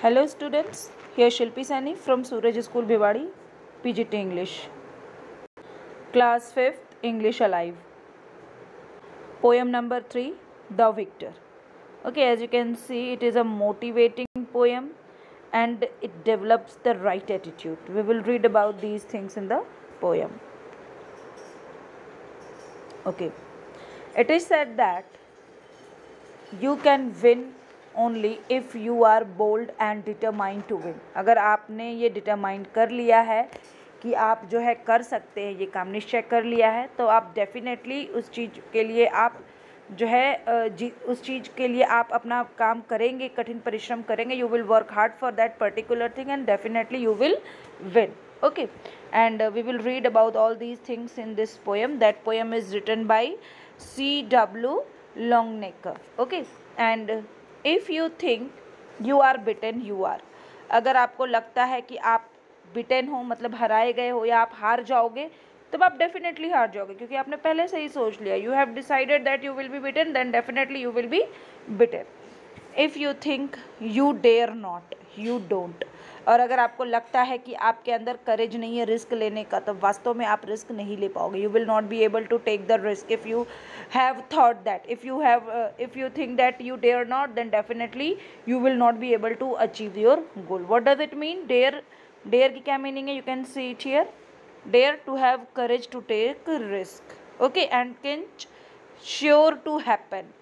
Hello students, here Shilpi Sani from Suraj School Bhiwadi, PGT English. Class 5th English Alive. Poem number 3, The Victor. Okay, as you can see, it is a motivating poem and it develops the right attitude. We will read about these things in the poem. Okay, it is said that you can win only if you are bold and determined to win. अगर आपने ये determined कर लिया है कि आप जो है कर सकते हैं, ये काम निश्चय कर लिया है, तो आप डेफिनेटली उस चीज़ के लिए आप जो है उस चीज़ के लिए आप अपना काम करेंगे, कठिन परिश्रम करेंगे. You will work hard for that particular thing and definitely you will win. Okay, and we will read about all these things in this poem. That poem is written by C.W. Longnecker. Okay, and if you think you are beaten, you are. अगर आपको लगता है कि आप बिटेन हो, मतलब हराए गए हो या आप हार जाओगे, तब आप डेफिनेटली हार जाओगे, क्योंकि आपने पहले से ही सोच लिया. You have decided that you will be beaten, then definitely you will be beaten. If you think you dare not, you don't. और अगर आपको लगता है कि आपके अंदर करेज नहीं है रिस्क लेने का, तो वास्तव में आप रिस्क नहीं ले पाओगे. You will not be able to take the risk if you have thought that. If you think that you dare not, then definitely you will not be able to achieve your goal. What does it mean? Dare की क्या meaning है? You can see it here. Dare to have courage to take risk. Okay, and cinch sure to happen.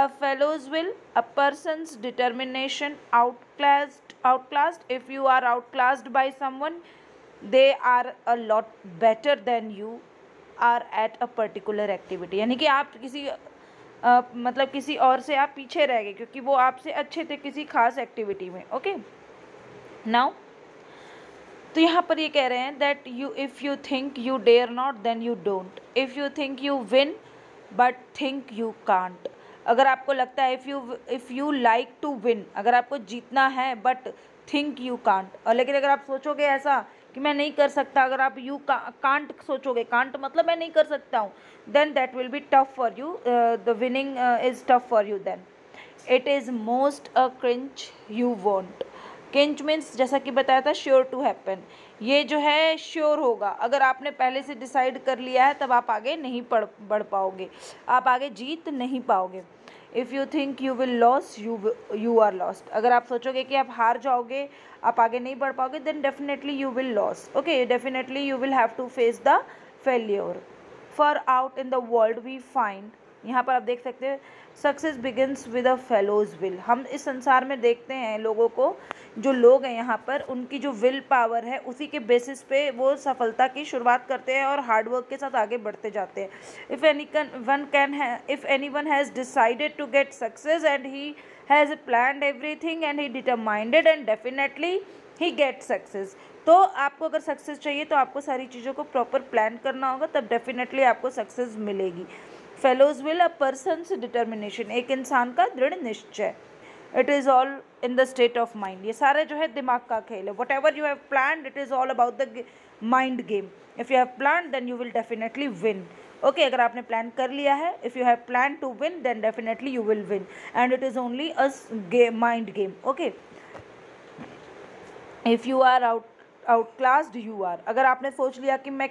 A fellow's will, a person's determination. Outclassed. If you are outclassed by someone, they are a lot better than you are at a particular activity. यानी कि आप किसी मतलब किसी और से आप पीछे रह गए क्योंकि वो आपसे अच्छे थे किसी खास एक्टिविटी में. ओके, नाउ तो यहाँ पर ये कह रहे हैं that you if you think you dare not, then you don't. If you think you win but think you can't. अगर आपको लगता है if you like to win, अगर आपको जीतना है, बट थिंक यू कांट. और लेकिन अगर आप सोचोगे ऐसा कि मैं नहीं कर सकता, अगर आप यू कांट सोचोगे, कांट मतलब मैं नहीं कर सकता हूँ, then that will be tough for you. The winning is tough for you. Then it is most a cinch you won't. Cinch means जैसा कि बताया था श्योर टू हैपन. ये जो है श्योर होगा. अगर आपने पहले से डिसाइड कर लिया है तब आप आगे नहीं बढ़ पाओगे, आप आगे जीत नहीं पाओगे. If you think you will loss, you are lost. अगर आप सोचोगे कि आप हार जाओगे, आप आगे नहीं बढ़ पाओगे, then definitely you will loss. Okay, definitely you will have to face the failure. For out in the world we find. यहाँ पर आप देख सकते हैं success begins with a fellow's will. हम इस संसार में देखते हैं लोगों को, जो लोग हैं यहाँ पर, उनकी जो विल पावर है उसी के बेसिस पे वो सफलता की शुरुआत करते हैं और हार्डवर्क के साथ आगे बढ़ते जाते हैं. If anyone has decided to get success and he has planned everything and he determined and definitely he get success. तो आपको अगर सक्सेस चाहिए तो आपको सारी चीज़ों को प्रॉपर प्लान करना होगा, तब डेफिनेटली आपको सक्सेस मिलेगी. Fellow's will, a person's determination, एक इंसान का दृढ़ निश्चय. It is all in the state of mind. ये सारे जो है दिमाग का खेल है. Whatever you have plan, it is all about the mind game. If you have plan, then you will definitely win. Okay, अगर आपने प्लान कर लिया है, if you have plan to win, then definitely you will win. And it is only a mind game. Okay, if you are outclassed, you are. अगर आपने सोच लिया कि मैं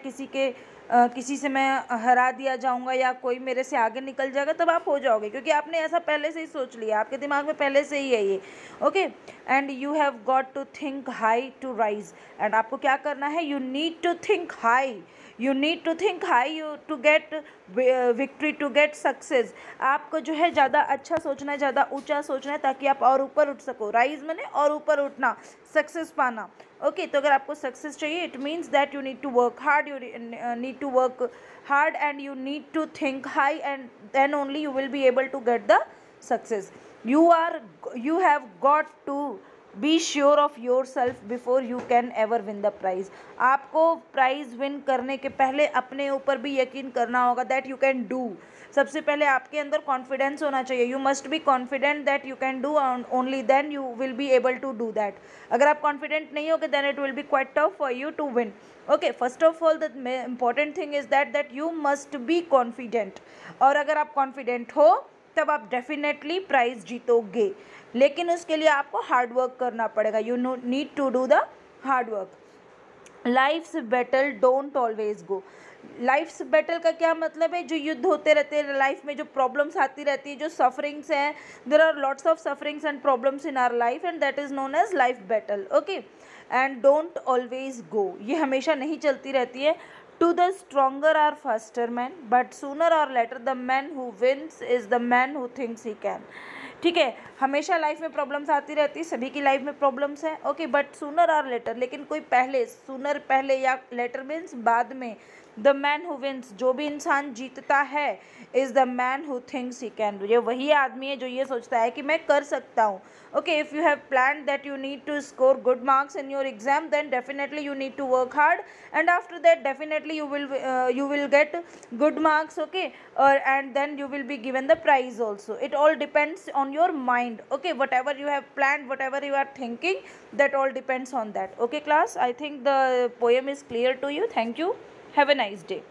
किसी से मैं हरा दिया जाऊंगा या कोई मेरे से आगे निकल जाएगा, तब आप हो जाओगे, क्योंकि आपने ऐसा पहले से ही सोच लिया, आपके दिमाग में पहले से ही है ये. Okay, and you have got to think high to rise. And आपको क्या करना है? You need to think high. You need to think high to get victory, to get success. आपको जो है ज़्यादा अच्छा सोचना है, ज़्यादा ऊंचा सोचना है, ताकि आप और ऊपर उठ सको. राइज मैंने और ऊपर उठना, सक्सेस पाना. ओके, तो अगर आपको सक्सेस चाहिए, it means that you need to work hard. You need to work hard and you need to think high, and then only you will be able to get the success. You have got to be sure of yourself before you can ever win the prize. आपको prize win करने के पहले अपने ऊपर भी यकीन करना होगा that you can do. सबसे पहले आपके अंदर कॉन्फिडेंस होना चाहिए. You must be confident that you can do, only then you will be able to do that. अगर आप कॉन्फिडेंट नहीं होगे, then it will be quite tough for you to win. Okay, first of all the important thing is that you must be confident. और अगर आप confident हो, तब आप डेफिनेटली प्राइज़ जीतोगे. लेकिन उसके लिए आपको हार्ड वर्क करना पड़ेगा. You need to do the hard work. Life's battle don't always go. Life's battle का क्या मतलब है? जो युद्ध होते रहते हैं लाइफ में, जो प्रॉब्लम्स आती रहती है, जो सफरिंग्स हैं, there are lots of sufferings and problems in our life and that is known as life battle. Okay. And don't always go, ये हमेशा नहीं चलती रहती है. To the stronger or faster man but sooner or later the man who wins is the man who thinks he can. ठीक है, हमेशा life में प्रॉब्लम्स आती रहती है, सभी की लाइफ में प्रॉब्लम्स हैं. Okay, but sooner or letter, लेकिन कोई पहले, सूनर पहले या लेटर मीन्स बाद में. द मैन हु विन्स, जो भी इंसान जीतता है, is the man who thinks he can. ये वही आदमी है जो ये सोचता है कि मैं कर सकता हूँ. Okay, if you have plan that you need to score good marks in your exam, then definitely you need to work hard, and after that definitely you will get good marks. Okay, and then you will be given the prize also. It all depends on your mind. Okay, whatever you have planned, whatever you are thinking, that all depends on that. Okay class, I think the poem is clear to you. Thank you. Have a nice day.